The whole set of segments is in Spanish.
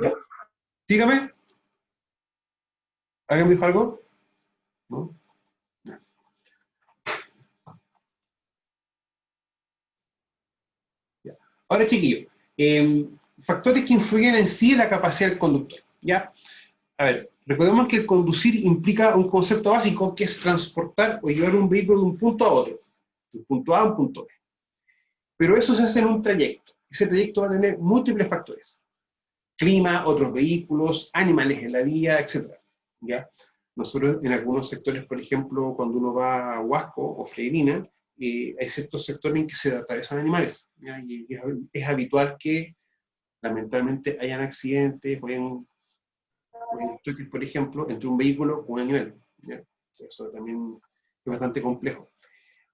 ¿Ya? Dígame. ¿Alguien me dijo algo? ¿No? Ya. Ya. Ahora, chiquillo, factores que influyen en sí la capacidad del conductor. ¿Ya? A ver, recordemos que el conducir implica un concepto básico que es transportar o llevar un vehículo de un punto a otro, de un punto A a un punto B. Pero eso se hace en un trayecto. Ese trayecto va a tener múltiples factores. Clima, otros vehículos, animales en la vía, etc. ¿Ya? Nosotros en algunos sectores, por ejemplo, cuando uno va a Huasco o Freirina, hay ciertos sectores en que se atraviesan animales. ¿Ya? Y es habitual que lamentablemente hayan accidentes o en choques, por ejemplo, entre un vehículo con un animal. ¿Ya? Eso también es bastante complejo.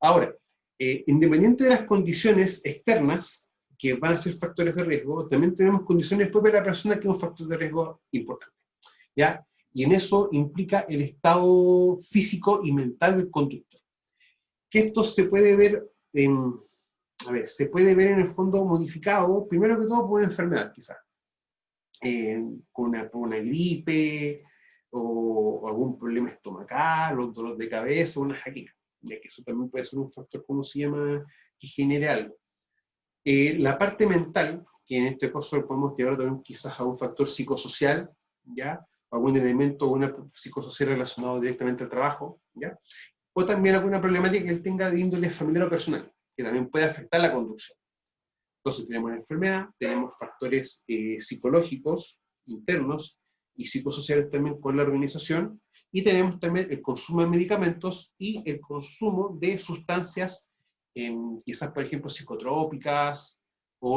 Ahora, independiente de las condiciones externas, que van a ser factores de riesgo, también tenemos condiciones propias de la persona que es un factor de riesgo importante. ¿Ya? Y en eso implica el estado físico y mental del conductor. Que esto se puede ver se puede ver en el fondo modificado, primero que todo por una enfermedad, quizás. Con una gripe, o algún problema estomacal, o dolor de cabeza, o una jaqueca. Ya que eso también puede ser un factor, ¿cómo se llama?, que genere algo. La parte mental, que en este caso lo podemos llevar también quizás a un factor psicosocial, ¿ya? Algún elemento o una psicosocial relacionado directamente al trabajo, ¿ya? O también alguna problemática que él tenga de índole familiar o personal, que también puede afectar la conducción. Entonces tenemos la enfermedad, tenemos factores psicológicos internos y psicosociales también con la organización, y tenemos también el consumo de medicamentos y el consumo de sustancias, quizás por ejemplo psicotrópicas o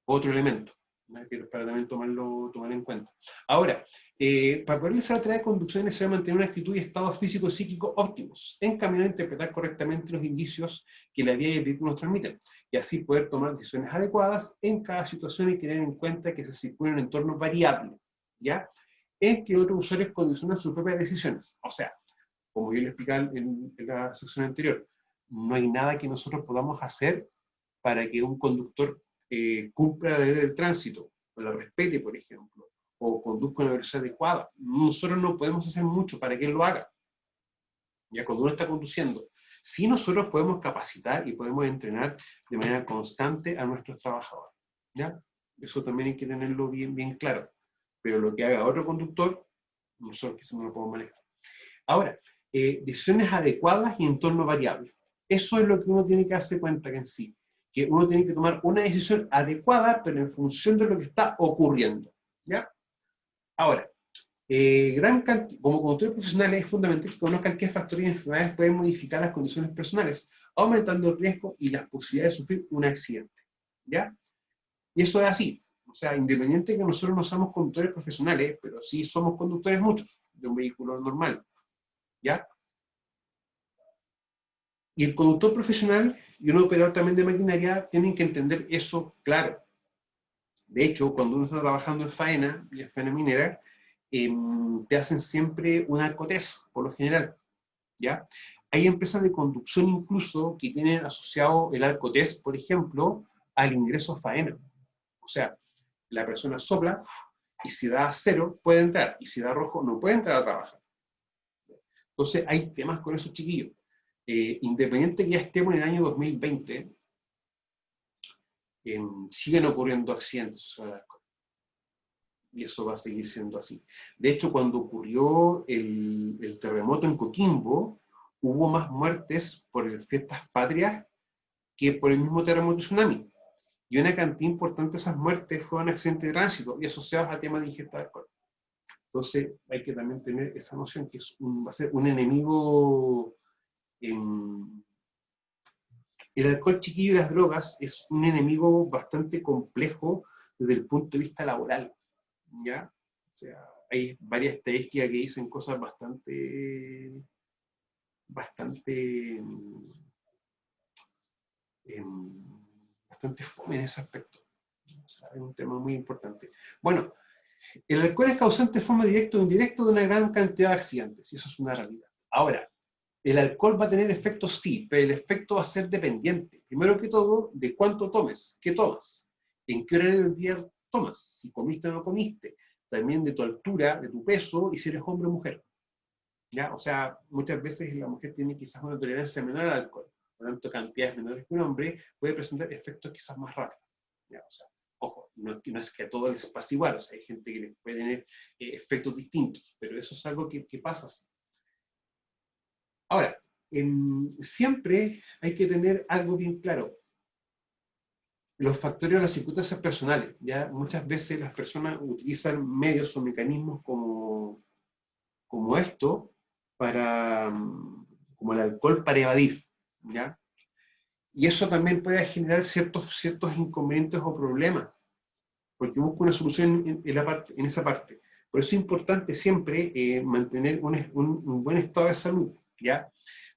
otro elemento, ¿no?, que para también tomar en cuenta. Ahora, para poder realizar la tarea de conducción es necesario mantener una actitud y estado físico y psíquico óptimos, encaminar a interpretar correctamente los indicios que la vía y el vehículo nos transmiten, y así poder tomar decisiones adecuadas en cada situación y tener en cuenta que se circula en un entorno variable, ¿ya?, en que otros usuarios condicionan sus propias decisiones. O sea, como yo le explicaba en la sección anterior, no hay nada que nosotros podamos hacer para que un conductor cumpla la ley del tránsito, o la respete, por ejemplo, o conduzca una velocidad adecuada. Nosotros no podemos hacer mucho para que él lo haga, ya cuando uno está conduciendo. Sí, nosotros podemos capacitar y podemos entrenar de manera constante a nuestros trabajadores, ¿ya? Eso también hay que tenerlo bien, bien claro. Pero lo que haga otro conductor, nosotros quizás no lo podemos manejar. Ahora, decisiones adecuadas y entorno variable. Eso es lo que uno tiene que darse cuenta que en sí, que uno tiene que tomar una decisión adecuada, pero en función de lo que está ocurriendo, ¿ya? Ahora, como conductores profesionales es fundamental que conozcan qué factores y enfermedades pueden modificar las condiciones personales, aumentando el riesgo y las posibilidades de sufrir un accidente, ¿ya? Y eso es así. O sea, independiente de que nosotros no somos conductores profesionales, pero sí somos conductores muchos de un vehículo normal, ¿ya? Y el conductor profesional y un operador también de maquinaria tienen que entender eso claro. De hecho, cuando uno está trabajando en faena, y en faena minera, te hacen siempre una alcotés, por lo general, ¿ya? Hay empresas de conducción incluso que tienen asociado el alcotés, por ejemplo, al ingreso a faena. O sea, la persona sopla y si da cero puede entrar, y si da rojo no puede entrar a trabajar. Entonces hay temas con esos chiquillos. Independiente que ya estemos en el año 2020, siguen ocurriendo accidentes, y eso va a seguir siendo así. De hecho, cuando ocurrió el terremoto en Coquimbo, hubo más muertes por las fiestas patrias que por el mismo terremoto y tsunami. Y una cantidad importante de esas muertes fueron accidentes de tránsito y asociados a temas de ingesta de alcohol. Entonces hay que también tener esa noción que va a ser un enemigo. El alcohol, chiquillo, y las drogas es un enemigo bastante complejo desde el punto de vista laboral, ¿ya? O sea, hay varias estadísticas que dicen cosas bastante fome en ese aspecto. O sea, es un tema muy importante. Bueno, el alcohol es causante de forma directa o indirecta de una gran cantidad de accidentes, y eso es una realidad. Ahora, el alcohol va a tener efectos, sí, pero el efecto va a ser dependiente, primero que todo, de cuánto tomes, qué tomas, en qué horario del día tomas, si comiste o no comiste, también de tu altura, de tu peso, y si eres hombre o mujer. ¿Ya? O sea, muchas veces la mujer tiene quizás una tolerancia menor al alcohol, por lo tanto, cantidades menores que un hombre puede presentar efectos quizás más rápidos. ¿Ya? O sea, ojo, no es que a todos les pase igual, o sea, hay gente que les puede tener efectos distintos, pero eso es algo que pasa así. Ahora, siempre hay que tener algo bien claro. Los factores o las circunstancias personales, ¿ya? Muchas veces las personas utilizan medios o mecanismos como esto, como el alcohol para evadir, ¿ya? Y eso también puede generar ciertos inconvenientes o problemas, porque busca una solución en esa parte. Por eso es importante siempre mantener un buen estado de salud, ¿ya?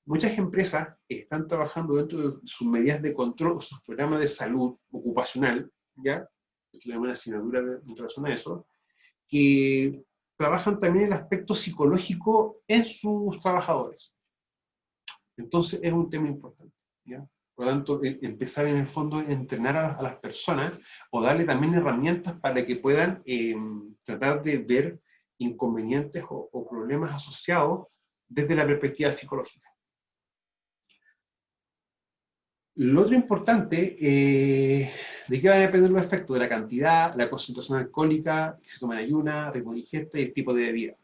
Muchas empresas están trabajando dentro de sus medidas de control o sus programas de salud ocupacional, ¿ya? Esto es una asignatura en relación a eso, que trabajan también el aspecto psicológico en sus trabajadores. Entonces es un tema importante, ¿ya? Por lo tanto, empezar en el fondo a entrenar a las personas o darle también herramientas para que puedan tratar de ver inconvenientes o problemas asociados desde la perspectiva psicológica. Lo otro importante, ¿de qué van a depender los efectos? De la cantidad, la concentración alcohólica, que se toma en ayuna, ritmo de ingesta y el tipo de bebida.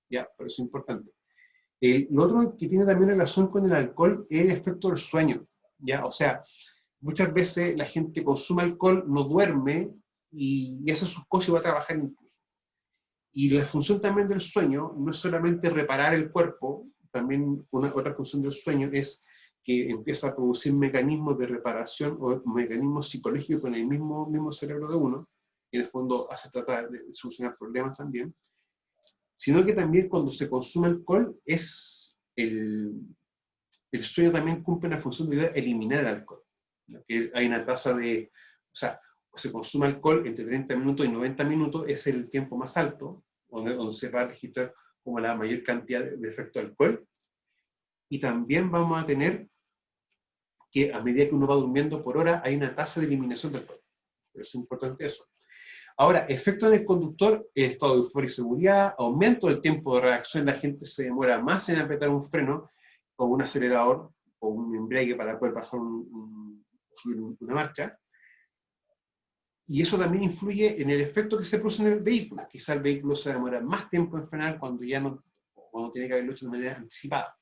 ¿Ya? Por eso es importante. Lo otro que tiene también relación con el alcohol es el efecto del sueño, ¿ya? O sea, muchas veces la gente consume alcohol, no duerme y hace sus cosas y va a trabajar incluso. Y la función también del sueño no es solamente reparar el cuerpo, también otra función del sueño es que empieza a producir mecanismos de reparación o mecanismos psicológicos en el mismo cerebro de uno, y en el fondo hace tratar de solucionar problemas también, sino que también cuando se consume alcohol el sueño también cumple una función de eliminar el alcohol. Que hay una tasa o sea, se consume alcohol entre 30 minutos y 90 minutos, es el tiempo más alto, donde se va a registrar como la mayor cantidad de efecto de alcohol. Y también vamos a tener que a medida que uno va durmiendo por hora, hay una tasa de eliminación del alcohol. Pero es importante eso. Ahora, efecto en el conductor, estado de euforia y seguridad, aumento del tiempo de reacción, la gente se demora más en apretar un freno o un acelerador o un embrague para poder bajar subir una marcha. Y eso también influye en el efecto que se produce en el vehículo. Quizá el vehículo se demora más tiempo en frenar cuando tiene que haberlo hecho de manera anticipada.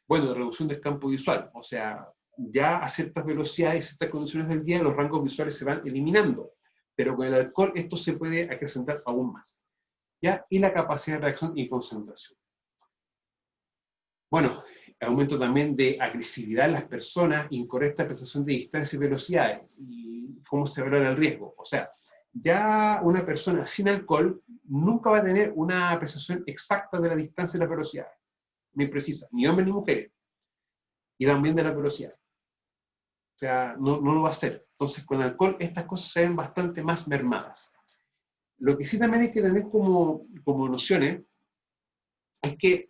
Bueno, reducción del campo visual, o sea, ya a ciertas velocidades y ciertas condiciones del día los rangos visuales se van eliminando, pero con el alcohol esto se puede acrecentar aún más, ¿ya? Y la capacidad de reacción y concentración. Bueno, aumento también de agresividad en las personas, incorrecta percepción de distancia y velocidades, y cómo se valora el riesgo. O sea, ya una persona sin alcohol nunca va a tener una percepción exacta de la distancia y la velocidad, ni precisa, ni hombres ni mujeres, y también de la velocidad. O sea, no lo va a hacer. Entonces, con alcohol estas cosas se ven bastante más mermadas. Lo que sí también hay que tener como nociones es que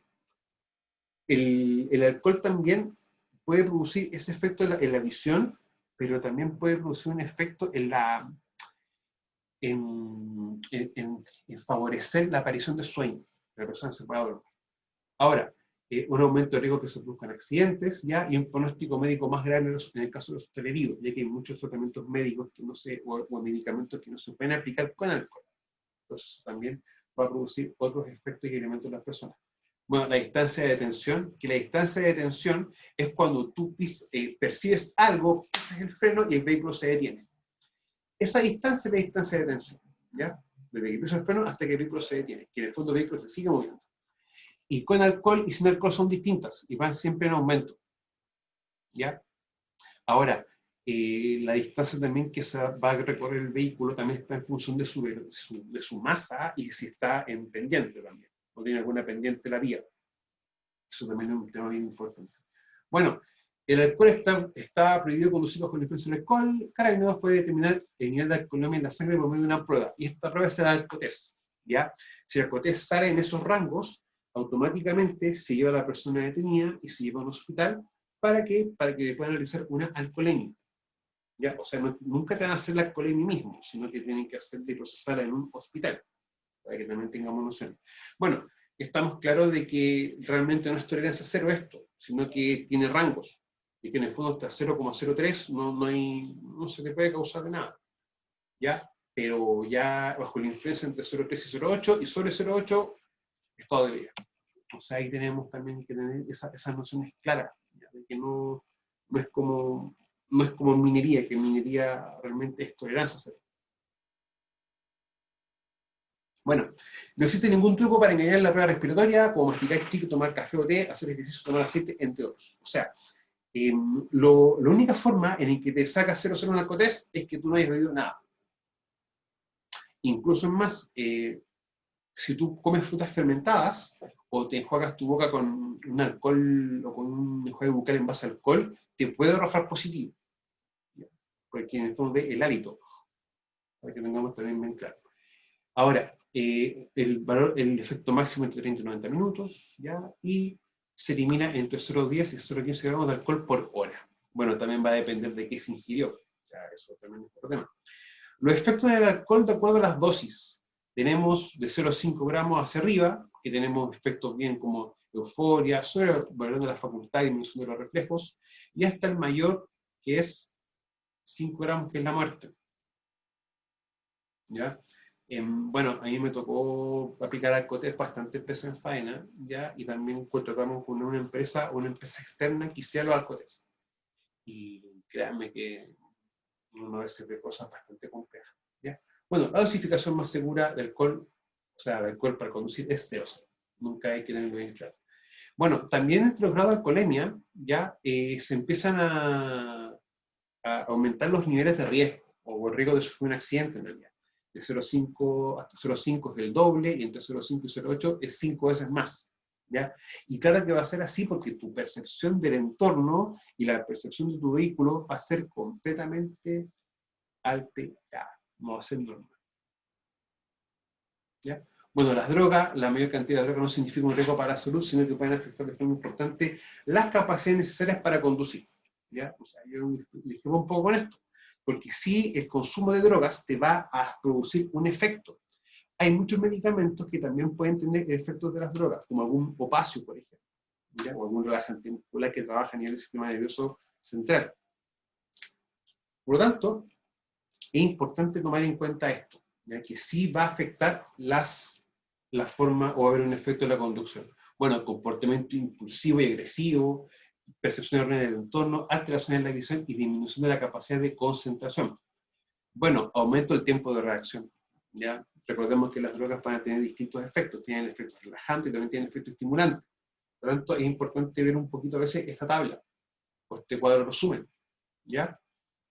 el alcohol también puede producir ese efecto en la visión, pero también puede producir un efecto en favorecer la aparición de sueño. La persona se pueda dormir. Ahora, un aumento de riesgo que se produzcan accidentes, ¿ya? Y un pronóstico médico más grande en el caso de los hosteleros, ya que hay muchos tratamientos médicos que o medicamentos que no se pueden aplicar con alcohol. Entonces, también va a producir otros efectos y elementos en las personas. Bueno, la distancia de detención, que la distancia de detención es cuando tú percibes algo, pisas el freno y el vehículo se detiene. Esa distancia es la distancia de detención, ¿ya? Desde que pisas el freno hasta que el vehículo se detiene, que en el fondo el vehículo se sigue moviendo. Y con alcohol y sin alcohol son distintas y van siempre en aumento, ¿ya? Ahora, la distancia también que se va a recorrer el vehículo también está en función de su masa y si está en pendiente también, o tiene alguna pendiente la vía. Eso también es un tema bien importante. Bueno, el alcohol está prohibido conducir bajo la influencia del alcohol. Carabineros puede determinar el nivel de alcoholemia en la sangre por medio de una prueba. Y esta prueba es el alcotest, ¿ya? Si el alcotest sale en esos rangos, automáticamente se lleva a la persona detenida y se lleva a un hospital para que le puedan realizar una alcoholemia. ¿ya? O sea, nunca te van a hacer la alcoholemia mismo, sino que tienen que hacerla y procesarla en un hospital, para que también tengamos noción. Bueno, estamos claros de que realmente no es tolerancia cero esto, sino que tiene rangos, y que en el fondo hasta 0,03 no se te puede causar de nada, ¿ya? Pero ya bajo la influencia entre 0,3 y 0,8, y sobre 0,8, estado de vida. O sea, ahí tenemos también que tener esas nociones claras, ¿ya? De que no es como, no es como en minería, que en minería realmente es tolerancia cero. Bueno, no existe ningún truco para engañar la prueba respiratoria, como masticar chicle, tomar café o té, hacer ejercicio, tomar aceite, entre otros. O sea, la única forma en la que te sacas 0,0 en alcotest es que tú no hayas bebido nada. Incluso es más, si tú comes frutas fermentadas o te enjuagas tu boca con un alcohol o con un enjuague bucal en base a alcohol, te puede arrojar positivo. ¿Ya? Porque en el fondo el hálito, para que tengamos también bien claro. Ahora, el efecto máximo entre 30 y 90 minutos, ¿ya? Y se elimina entre 0,10 y 0,15 gramos de alcohol por hora. Bueno, también va a depender de qué se ingirió. O sea, eso también es otro tema. Los efectos del alcohol de acuerdo a las dosis. Tenemos de 0,5 gramos hacia arriba, que tenemos efectos bien como euforia, sobrevalorando la facultad y disminución de los reflejos, y hasta el mayor, que es 5 gramos, que es la muerte. ¿Ya? Bueno, a mí me tocó aplicar alcotés bastante veces en faena, ¿ya? Y también contratamos con una empresa externa que hiciera los alcotés. Y créanme que uno a veces ve cosas bastante complejas, ¿ya? Bueno, la dosificación más segura de alcohol, o sea, de alcohol para conducir, es 0. Nunca hay que tenerlo bien claro. Bueno, también entre los grados de alcoholemia, ya se empiezan a aumentar los niveles de riesgo, o el riesgo de sufrir un accidente en realidad. De 0,5 hasta 0,5 es el doble, y entre 0,5 y 0,8 es 5 veces más, ¿ya? Y claro que va a ser así porque tu percepción del entorno y la percepción de tu vehículo va a ser completamente alterada, no va a ser normal, ¿ya? Bueno, las drogas, la mayor cantidad de drogas no significa un riesgo para la salud, sino que pueden afectar de forma importante las capacidades necesarias para conducir, ¿ya? O sea, yo les llevo un poco con esto, porque sí, el consumo de drogas te va a producir un efecto. Hay muchos medicamentos que también pueden tener efectos de las drogas, como algún opiáceo, por ejemplo, ¿ya? O algún relajante muscular que trabaja a nivel del sistema nervioso central. Por lo tanto, es importante tomar en cuenta esto, ¿ya? Que sí va a afectar la forma o va a haber un efecto de la conducción. Bueno, comportamiento impulsivo y agresivo, percepción errónea del entorno, alteraciones en la visión y disminución de la capacidad de concentración. Bueno, aumento del tiempo de reacción, ¿ya? Recordemos que las drogas van a tener distintos efectos, tienen efectos relajantes y también tienen efectos estimulantes. Por lo tanto, es importante ver un poquito a veces esta tabla, o este cuadro resumen, ¿ya?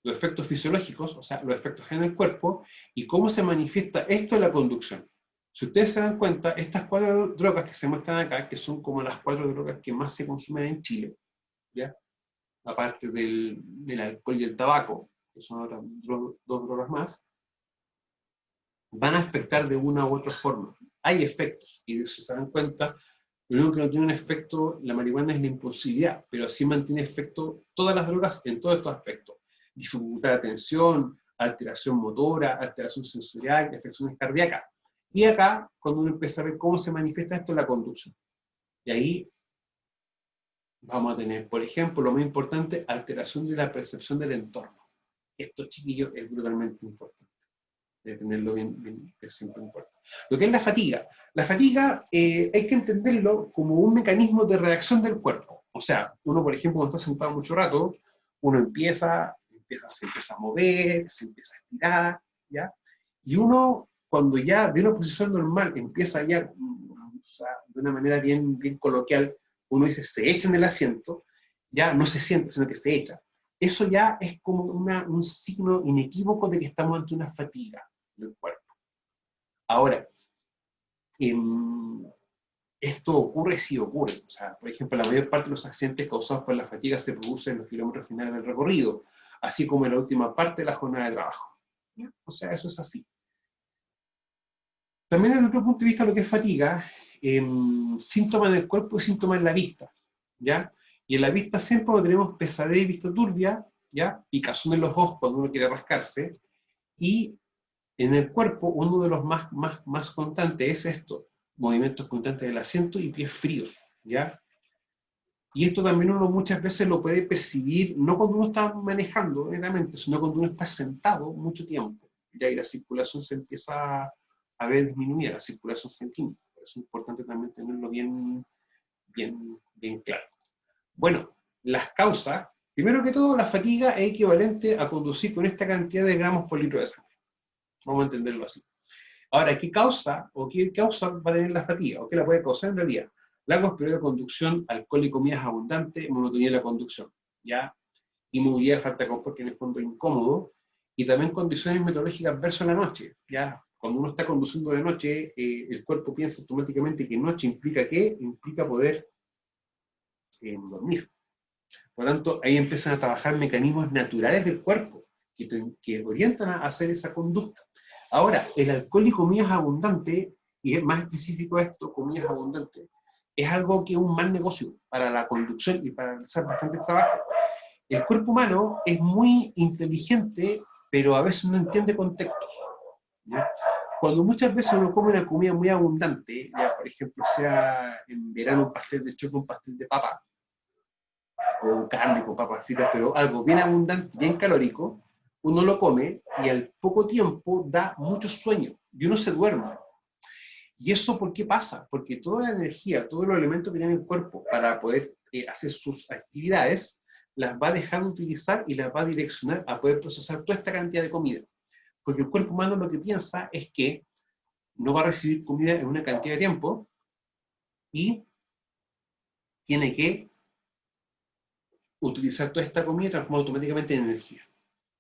Los efectos fisiológicos, o sea, los efectos en el cuerpo, y cómo se manifiesta esto en la conducción. Si ustedes se dan cuenta, estas 4 drogas que se muestran acá, que son como las 4 drogas que más se consumen en Chile, ¿ya? Aparte del alcohol y el tabaco, que son otras 2 drogas más, van a afectar de una u otra forma. Hay efectos, y si se dan cuenta, lo único que no tiene un efecto, la marihuana, es la impulsividad, pero sí mantiene efecto todas las drogas en todos estos aspectos. Dificultad de atención, alteración motora, alteración sensorial, afecciones cardíacas. Y acá, cuando uno empieza a ver cómo se manifiesta esto en la conducción. Y ahí vamos a tener, por ejemplo, lo más importante, alteración de la percepción del entorno. Esto, chiquillos, es brutalmente importante. De tenerlo bien, que siempre importa. Lo que es la fatiga. La fatiga hay que entenderlo como un mecanismo de reacción del cuerpo. O sea, uno, por ejemplo, cuando está sentado mucho rato, uno se empieza a mover, se empieza a estirar, ¿ya? Y uno, cuando ya de una posición normal empieza ya, o sea, de una manera bien coloquial, uno dice, se echa en el asiento, ya no se siente, sino que se echa. Eso ya es como un signo inequívoco de que estamos ante una fatiga del cuerpo. Ahora, esto ocurre si ocurre. O sea, por ejemplo, la mayor parte de los accidentes causados por la fatiga se producen en los kilómetros finales del recorrido, así como en la última parte de la jornada de trabajo. ¿Ya? O sea, eso es así. También desde otro punto de vista, lo que es fatiga, síntomas en el cuerpo y síntomas en la vista, ¿ya? Y en la vista siempre cuando tenemos pesadez y vista turbia, ¿ya? Picazón en los ojos cuando uno quiere rascarse, y en el cuerpo uno de los más constantes es esto, movimientos constantes del asiento y pies fríos, ¿ya? Y esto también uno muchas veces lo puede percibir, no cuando uno está manejando netamente, sino cuando uno está sentado mucho tiempo, ya, y la circulación se empieza a ver disminuida, la circulación sanguínea. Por eso es importante también tenerlo bien claro. Bueno, las causas, primero que todo, la fatiga es equivalente a conducir con esta cantidad de gramos por litro de sangre. Vamos a entenderlo así. Ahora, ¿qué causa va a tener la fatiga? ¿O qué la puede causar en realidad? Largos periodos de conducción, alcohol y comidas abundantes, monotonía en la conducción, ¿ya? Inmovilidad, falta de confort, que en el fondo es incómodo, y también condiciones meteorológicas adversas en la noche, ¿ya? Cuando uno está conduciendo de noche, el cuerpo piensa automáticamente que noche implica ¿qué? Implica poder dormir. Por lo tanto, ahí empiezan a trabajar mecanismos naturales del cuerpo que orientan a hacer esa conducta. Ahora, el alcohol y comidas abundantes, y es más específico esto, comidas abundantes, es algo que es un mal negocio para la conducción y para realizar bastantes trabajos. El cuerpo humano es muy inteligente, pero a veces no entiende contextos, ¿ya? Cuando muchas veces uno come una comida muy abundante, ya por ejemplo sea en verano un pastel de choclo, un pastel de papa, con carne, con papas fritas, pero algo bien abundante, bien calórico, uno lo come y al poco tiempo da mucho sueño y uno se duerme. ¿Y eso por qué pasa? Porque toda la energía, todos los elementos que tiene el cuerpo para poder hacer sus actividades, las va a dejar de utilizar y las va a direccionar a poder procesar toda esta cantidad de comida. Porque el cuerpo humano lo que piensa es que no va a recibir comida en una cantidad de tiempo y tiene que utilizar toda esta comida y transformar automáticamente en energía,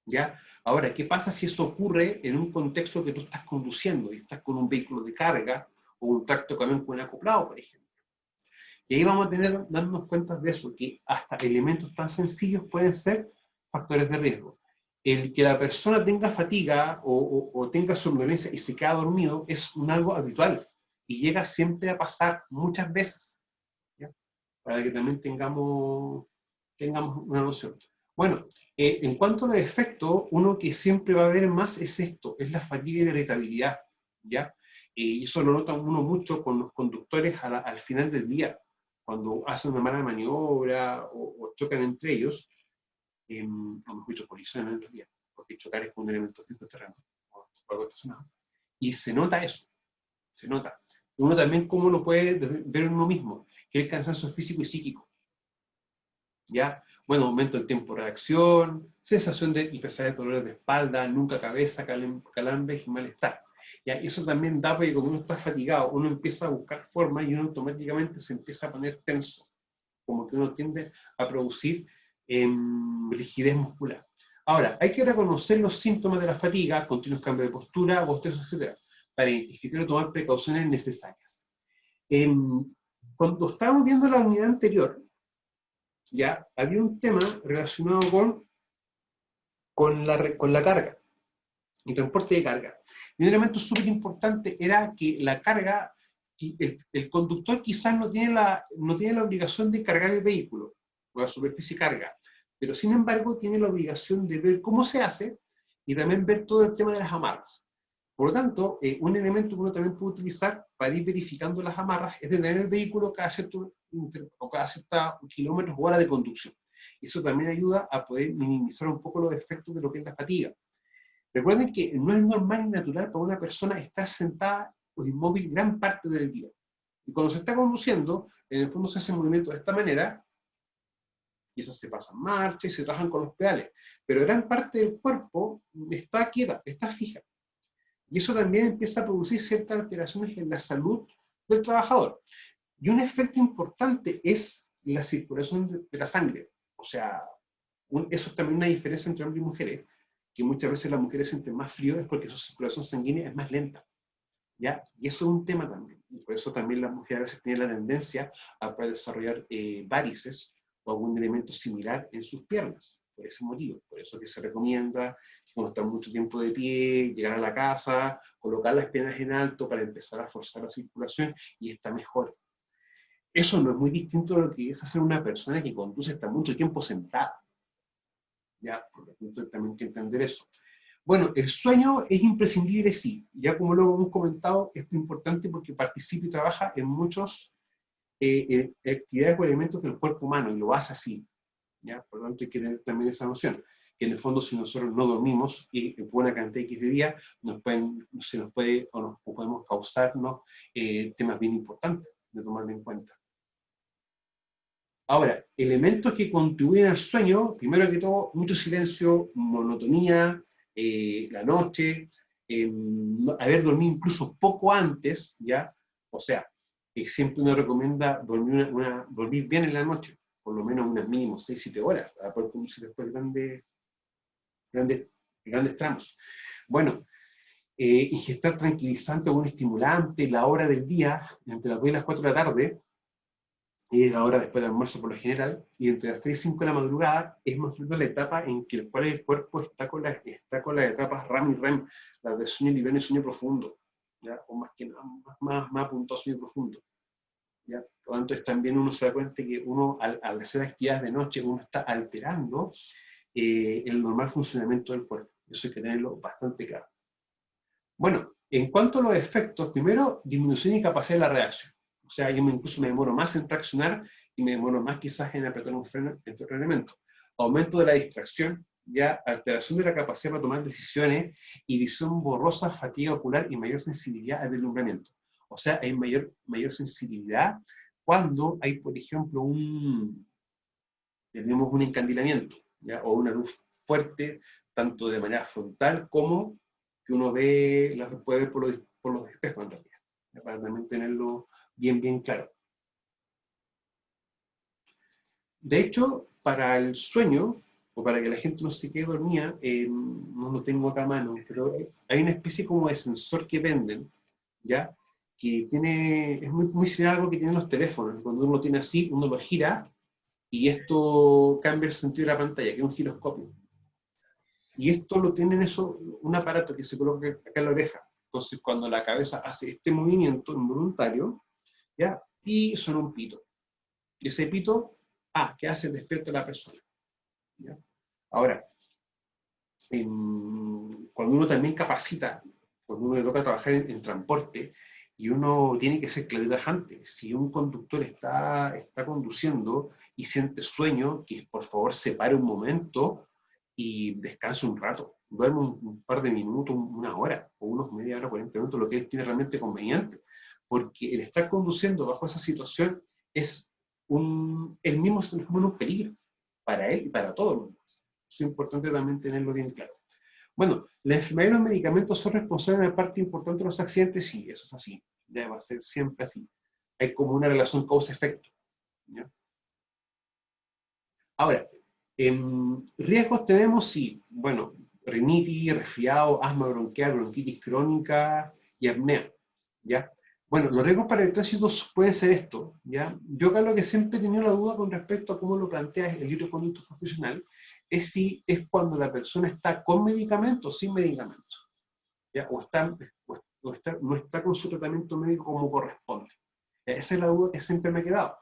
¿ya? Ahora, ¿qué pasa si eso ocurre en un contexto que tú estás conduciendo y estás con un vehículo de carga o un tracto camión con acoplado, por ejemplo? Y ahí vamos a tener, darnos cuenta de eso, que hasta elementos tan sencillos pueden ser factores de riesgo. El que la persona tenga fatiga o tenga somnolencia y se queda dormido es algo habitual y llega siempre a pasar muchas veces, ¿ya? Para que también tengamos una noción. Bueno, en cuanto a los efectos, uno que siempre va a ver más es esto, es la fatiga y la irritabilidad, ¿ya? Y eso lo nota uno mucho con los conductores al final del día, cuando hacen una mala maniobra o chocan entre ellos, o mejor dicho, colisionan en realidad, porque chocar es con un elemento fijo de terreno, o algo estacionado. Y se nota eso, se nota. Uno también cómo lo puede ver en uno mismo, que es el cansancio físico y psíquico, ¿ya? Bueno, aumento del tiempo de reacción, sensación de y pesadez, dolores de espalda, nunca cabeza, calambres y malestar. ¿Ya? Eso también da porque cuando uno está fatigado, uno empieza a buscar formas y uno automáticamente se empieza a poner tenso, como que uno tiende a producir rigidez muscular. Ahora, hay que reconocer los síntomas de la fatiga, continuos cambios de postura, bostezo, etc., para identificar y tomar precauciones necesarias. Cuando estábamos viendo la unidad anterior, ya había un tema relacionado con la carga, el transporte de carga. Y un elemento súper importante era que la carga, el conductor quizás no tiene la obligación de cargar el vehículo, o la superficie carga, pero sin embargo tiene la obligación de ver cómo se hace y también ver todo el tema de las amarras. Por lo tanto, un elemento que uno también puede utilizar para ir verificando las amarras es detener el vehículo cada ciertos kilómetros o hora de conducción. Eso también ayuda a poder minimizar un poco los efectos de lo que es la fatiga. Recuerden que no es normal y natural para una persona estar sentada o inmóvil gran parte del día. Y cuando se está conduciendo, en el fondo se hace movimiento de esta manera, quizás se pasan marcha y se trabajan con los pedales, pero gran parte del cuerpo está quieta, está fija. Y eso también empieza a producir ciertas alteraciones en la salud del trabajador. Y un efecto importante es la circulación de la sangre. O sea, eso es también una diferencia entre hombres y mujeres, que muchas veces las mujeres sienten más frío es porque su circulación sanguínea es más lenta, ¿ya? Y eso es un tema también. Y por eso también las mujeres a veces tienen la tendencia a poder desarrollar varices o algún elemento similar en sus piernas, por ese motivo. Por eso que se recomienda que cuando están mucho tiempo de pie, llegar a la casa, colocar las piernas en alto para empezar a forzar la circulación y está mejor. Eso no es muy distinto a lo que es hacer una persona que conduce hasta mucho tiempo sentada. ¿ya? Por lo tanto, también hay que entender eso. Bueno, el sueño es imprescindible, sí. Ya como lo hemos comentado, es muy importante porque participa y trabaja en muchas actividades o elementos del cuerpo humano, y lo hace así. ¿Ya? Por lo tanto, hay que tener también esa noción, que en el fondo si nosotros no dormimos y en buena cantidad X de días, se nos puede o podemos causarnos temas bien importantes de tomar en cuenta. Ahora, elementos que contribuyen al sueño, primero que todo, mucho silencio, monotonía, la noche, haber dormido incluso poco antes, ¿ya? O sea, siempre uno recomienda dormir bien en la noche, por lo menos unas mínimo 6-7 horas, para poder conducir después grandes, grandes tramos. Bueno, ingestar tranquilizante o un estimulante, la hora del día, entre las 2 y las 4 de la tarde, es ahora después del almuerzo por lo general, y entre las 3 y 5 de la madrugada es más o menos la etapa en que el cuerpo está con las etapas REM y REM, las de sueño liviano y sueño profundo, ¿ya? O más que nada, más apuntado a sueño profundo. ¿Ya? Por lo tanto, también uno se da cuenta que uno, al hacer actividades de noche, uno está alterando el normal funcionamiento del cuerpo. Eso hay que tenerlo bastante claro. Bueno, en cuanto a los efectos, primero, disminución y capacidad de la reacción. O sea, yo incluso me demoro más en traccionar y me demoro más quizás en apretar un freno entre otros elementos. Aumento de la distracción, ya alteración de la capacidad para tomar decisiones y visión borrosa, fatiga ocular y mayor sensibilidad al deslumbramiento. O sea, hay mayor sensibilidad cuando hay, por ejemplo, tenemos un encandilamiento, ¿ya? O una luz fuerte, tanto de manera frontal como que uno puede ver por los espejos en realidad, ¿ya? Para también tenerlo bien claro. De hecho, para el sueño, o para que la gente no se quede dormida, no lo tengo acá a mano, pero hay una especie como de sensor que venden, ¿ya? Que es muy similar a algo que tienen los teléfonos. Cuando uno lo tiene así, uno lo gira y esto cambia el sentido de la pantalla, que es un giroscopio. Y esto lo tienen un aparato que se coloca acá en la oreja. Entonces, cuando la cabeza hace este movimiento involuntario, ¿ya? Y suena un pito. Y ese pito, ¿qué hace? Despierta a la persona. ¿Ya? Ahora, cuando uno también capacita, cuando uno le toca trabajar en transporte, y uno tiene que ser claritajante. Si un conductor está conduciendo y siente sueño, que por favor se pare un momento y descanse un rato. Duerme un par de minutos, una hora, o unos media hora, 40 minutos, lo que él tiene realmente conveniente. Porque el estar conduciendo bajo esa situación es el mismo se transforma en un peligro para él y para todos los demás. Eso es importante también tenerlo bien claro. Bueno, la enfermedad y los medicamentos son responsables de una parte importante de los accidentes, sí, eso es así, ya va a ser siempre así. Hay como una relación causa-efecto. Ahora, riesgos tenemos, sí, bueno, rinitis, resfriado, asma bronquial, bronquitis crónica y apnea, ¿ya? Bueno, los riesgos para el tránsito pueden ser esto, ¿ya? Yo acá lo que siempre he tenido la duda con respecto a cómo lo plantea el libro de conducta profesional, es si es cuando la persona está con medicamento o sin medicamento, ¿ya? No está con su tratamiento médico como corresponde. Esa es la duda que siempre me ha quedado.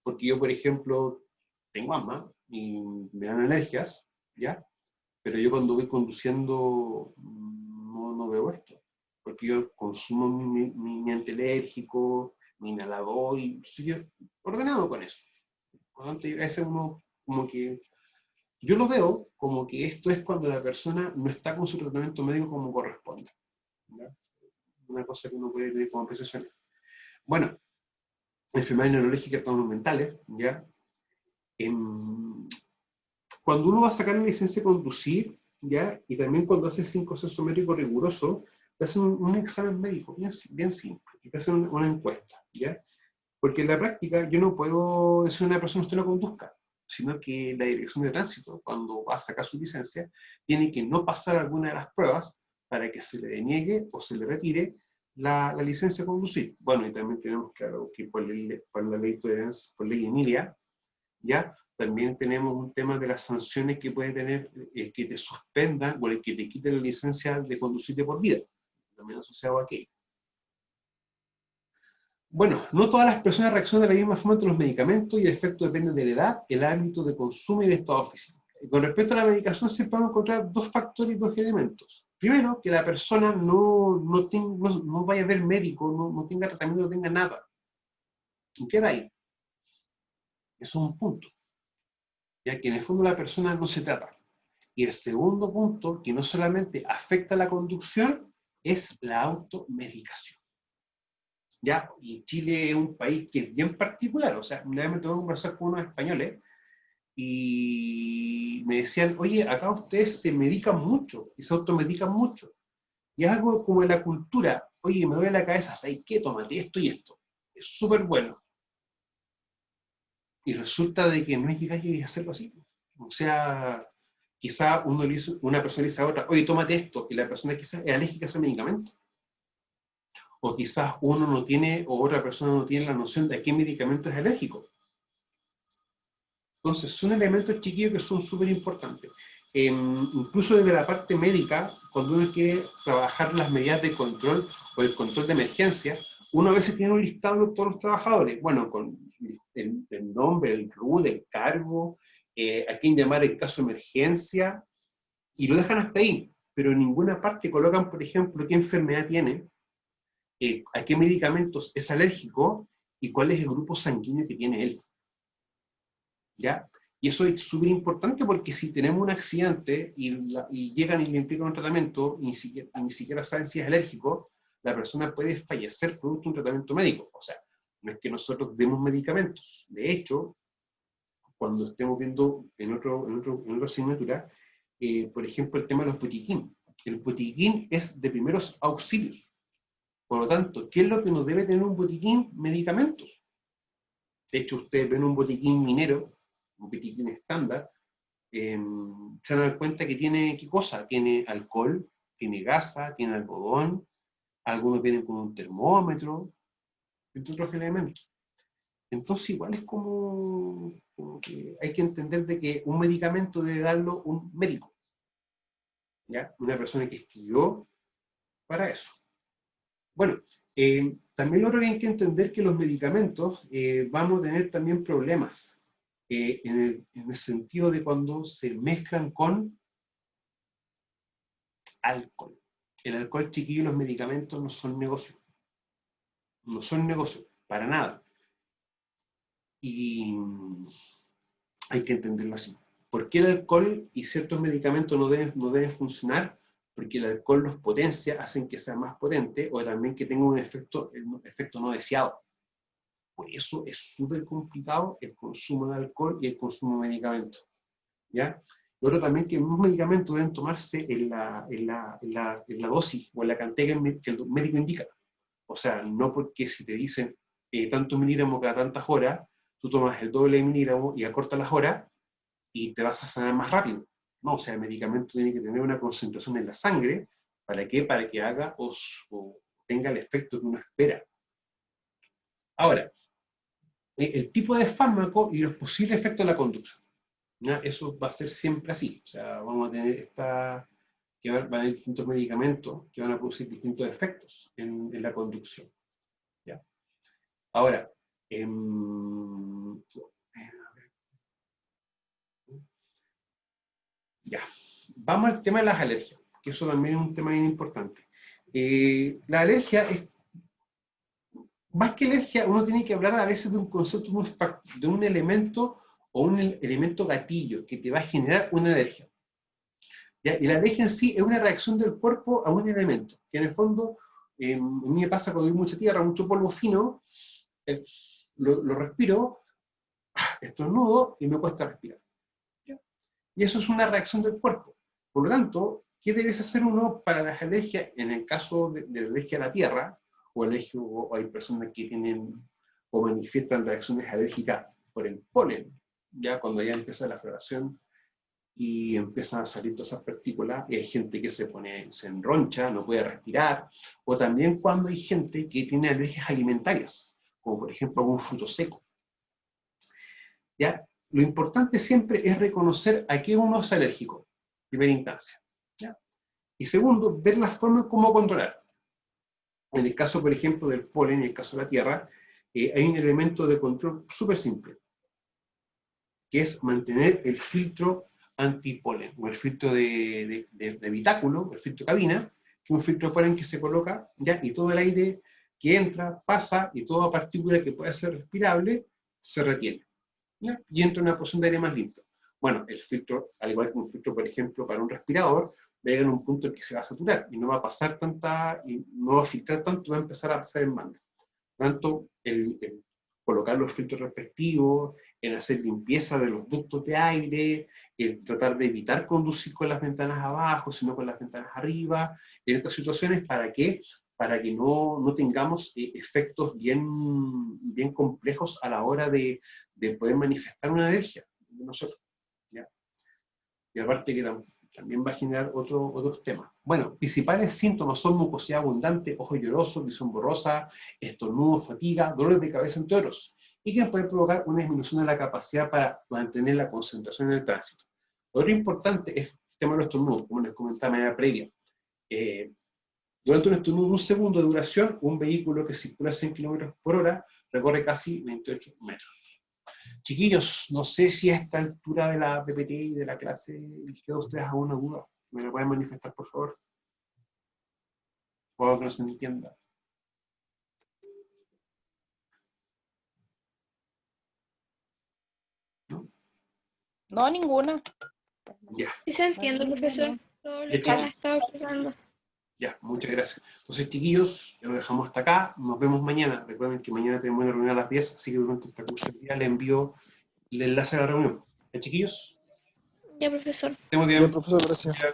Porque yo, por ejemplo, tengo asma y me dan alergias, ¿ya? Pero yo cuando voy conduciendo no veo esto. Porque yo consumo mi antialérgico, mi inhalador y soy ordenado con eso. Por lo tanto, ese uno como que yo lo veo como que esto es cuando la persona no está con su tratamiento médico como corresponde, ¿ya? Una cosa que uno puede tener como apreciación. Bueno, enfermedades neurológicas y mentales, ¿ya? Cuando uno va a sacar la licencia de conducir, ¿ya? Y también cuando hace 5 censos médicos rigurosos, te hacen un examen médico bien simple, y te hacen una encuesta, ¿ya? Porque en la práctica yo no puedo decir a una persona usted no conduzca, sino que la dirección de tránsito, cuando va a sacar su licencia, tiene que no pasar alguna de las pruebas para que se le deniegue o se le retire la licencia de conducir. Bueno, y también tenemos claro que por la ley Emilia, ¿ya? También tenemos un tema de las sanciones que puede tener el que te suspendan o el que te quite la licencia de conducir de por vida, también asociado a aquello. Bueno, no todas las personas reaccionan de la misma forma ante los medicamentos y el efecto depende de la edad, el hábito de consumo y el estado físico. Con respecto a la medicación, se pueden encontrar dos factores y dos elementos. Primero, que la persona no vaya a ver médico, no tenga tratamiento, no tenga nada. ¿Y queda ahí? Eso es un punto. Ya que en el fondo la persona no se trata. Y el segundo punto, que no solamente afecta la conducción, es la automedicación. ¿Ya? Y Chile es un país que es bien particular. O sea, una vez me tuve que conversar con unos españoles y me decían, oye, acá ustedes se medican mucho y se automedican mucho. Y es algo como en la cultura, oye, me duele la cabeza, ¿sabes qué? Tómate esto y esto. Es súper bueno. Y resulta de que no es que hay que hacerlo así. O sea, quizá una persona le dice a otra, oye, tómate esto, y la persona quizás es alérgica a ese medicamento. O quizás uno no tiene, o otra persona no tiene la noción de a qué medicamento es alérgico. Entonces, son elementos chiquillos que son súper importantes. Incluso desde la parte médica, cuando uno quiere trabajar las medidas de control o el control de emergencia, uno a veces tiene un listado de todos los trabajadores, bueno, con el nombre, el RUT, el cargo, a quién llamar en caso de emergencia, y lo dejan hasta ahí, pero en ninguna parte colocan, por ejemplo, qué enfermedad tiene, a qué medicamentos es alérgico y cuál es el grupo sanguíneo que tiene él. ¿Ya? Y eso es súper importante porque si tenemos un accidente y llegan y le implican un tratamiento y ni siquiera saben si es alérgico, la persona puede fallecer producto de un tratamiento médico. O sea, no es que nosotros demos medicamentos. De hecho, cuando estemos viendo en otra asignatura, por ejemplo, el tema de los botiquín. El botiquín es de primeros auxilios. Por lo tanto, ¿qué es lo que nos debe tener un botiquín? Medicamentos. De hecho, ustedes ven un botiquín minero, un botiquín estándar, se van a dar cuenta que tiene, ¿qué cosa? Tiene alcohol, tiene gasa, tiene algodón, algunos vienen con un termómetro, entre otros elementos. Entonces igual es como que hay que entender de que un medicamento debe darlo un médico, ¿ya? Una persona que estudió para eso. Bueno, también lo otro que hay que entender que los medicamentos vamos a tener también problemas en el sentido de cuando se mezclan con alcohol. El alcohol, chiquillo, y los medicamentos no son negocio. No son negocio, para nada. Y hay que entenderlo así. ¿Por qué el alcohol y ciertos medicamentos no deben funcionar? Porque el alcohol los potencia, hacen que sea más potente o también que tenga un efecto no deseado. Por eso es súper complicado el consumo de alcohol y el consumo de medicamentos. ¿Ya? Lo otro también que los medicamentos deben tomarse en la dosis o en la cantidad que el médico indica. O sea, no porque si te dicen tantos miligramos cada tantas horas, tú tomas el doble de miligramos y acortas las horas y te vas a sanar más rápido. No, o sea, el medicamento tiene que tener una concentración en la sangre. ¿Para qué? Para que haga o tenga el efecto que uno espera. Ahora, el tipo de fármaco y los posibles efectos de la conducción. ¿Ya? Eso va a ser siempre así. O sea, vamos a tener van a haber distintos medicamentos que van a producir distintos efectos en la conducción. ¿Ya? Ahora, ya, vamos al tema de las alergias, que eso también es un tema bien importante. La alergia es, más que alergia, uno tiene que hablar a veces de un concepto, de un elemento o un elemento gatillo que te va a generar una alergia. ¿Ya? Y la alergia en sí es una reacción del cuerpo a un elemento, que en el fondo, a mí me pasa cuando hay mucha tierra, mucho polvo fino, lo respiro, estornudo y me cuesta respirar. ¿Ya? Y eso es una reacción del cuerpo. Por lo tanto, ¿qué debes hacer uno para las alergias? En el caso de la alergia a la tierra, o hay personas que tienen o manifiestan reacciones alérgicas por el polen, ya cuando ya empieza la floración y empiezan a salir todas esas partículas, y hay gente que se enroncha, no puede respirar, o también cuando hay gente que tiene alergias alimentarias, como por ejemplo algún fruto seco. ¿Ya? Lo importante siempre es reconocer a qué uno es alérgico, en primera instancia. ¿Ya? Y segundo, ver las formas como controlar. En el caso, por ejemplo, del polen, en el caso de la tierra, hay un elemento de control súper simple, que es mantener el filtro antipolen, o el filtro de habitáculo, el filtro cabina, que es un filtro de polen que se coloca, ¿ya? Y todo el aire que entra, pasa, y toda partícula que pueda ser respirable, se retiene, ¿ya? Y entra en una porción de aire más limpio. Bueno, el filtro, al igual que un filtro, por ejemplo, para un respirador, va a llegar a un punto en que se va a saturar, y no va a pasar tanta, y no va a filtrar tanto, va a empezar a pasar en banda. Por lo tanto, el colocar los filtros respectivos, en hacer limpieza de los ductos de aire, el tratar de evitar conducir con las ventanas abajo, sino con las ventanas arriba, en estas situaciones, ¿para qué? Para que no tengamos efectos bien complejos a la hora de poder manifestar una alergia de nosotros, ¿ya? Y aparte que también va a generar otros temas. Bueno, principales síntomas son mucosidad abundante, ojo lloroso, visión borrosa, estornudo, fatiga, dolores de cabeza, entre otros, y que puede provocar una disminución de la capacidad para mantener la concentración en el tránsito. Lo importante es el tema de los estornudos, como les comentaba de manera previa. Durante un estornudo de un segundo de duración, un vehículo que circula a 100 km/h recorre casi 28 metros. Chiquillos, no sé si a esta altura de la PPT y de la clase les queda a ustedes alguna duda. ¿Me la pueden manifestar, por favor? O algo que no se entienda. ¿No? No, ninguna. Ya. Sí se entiende, profesor. Todo lo que Ya, me ha estado explicando. Ya, muchas gracias. Entonces, chiquillos, lo dejamos hasta acá. Nos vemos mañana. Recuerden que mañana tenemos una reunión a las 10, así que durante el transcurso del día les envío el enlace a la reunión. ¿Ya, chiquillos? Ya, profesor. Estemos Ya, bien. profesor, gracias. Ya,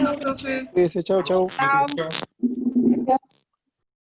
Chao, profe. Cuídese, chao, chao. Chao.